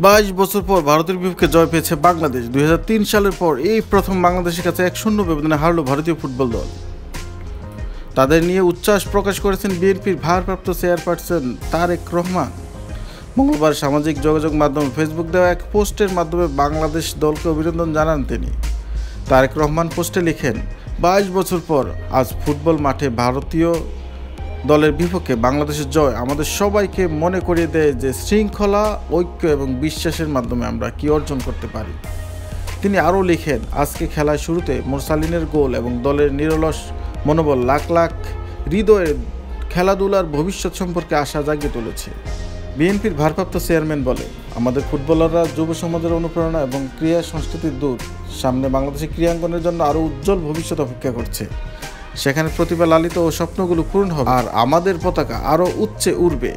22 বছর পর ভারতের বিপক্ষে জয় পেয়েছে বাংলাদেশ। 2003 সালের পর এই প্রথম বাংলাদেশের কাছে 1-0 ব্যবধানে হারল ভারতীয় ফুটবল দল। তাদের নিয়ে উচ্ছ্বাস প্রকাশ করেছেন বিএনপির ভারপ্রাপ্ত চেয়ারপারসন তারেক রহমান। মঙ্গলবার সামাজিক যোগাযোগ মাধ্যম ফেসবুক দেওয়া এক পোস্টের মাধ্যমে বাংলাদেশ দলকে অভিনন্দন জানান তিনি। তারেক রহমান পোস্টে লিখেন, 22 বছর পর আজ ফুটবল মাঠে ভারতীয় দলের বিপক্ষে বাংলাদেশের জয় আমাদের সবাইকে মনে করিয়ে দেয় যে শৃঙ্খলা, ঐক্য এবং বিশ্বাসের মাধ্যমে আমরা কী অর্জন করতে পারি। তিনি আরও লিখেন, আজকে খেলার শুরুতে মোরসালিনের গোল এবং দলের নিরলস মনোবল লাখ লাখ হৃদয়ে খেলাধুলার ভবিষ্যৎ সম্পর্কে আশা জাগিয়ে তুলেছে। বিএনপির ভারপ্রাপ্ত চেয়ারম্যান বলে, আমাদের ফুটবলাররা যুব সমাজের অনুপ্রেরণা এবং ক্রীড়া সংস্কৃতির দূত। সামনে বাংলাদেশের ক্রীড়াঙ্গনের জন্য আরও উজ্জ্বল ভবিষ্যৎ অপেক্ষা করছে। সেখানে প্রতিভা লালিত ও স্বপ্নগুলো পূরণ হবে আর আমাদের পতাকা আরও উচ্চে উঠবে।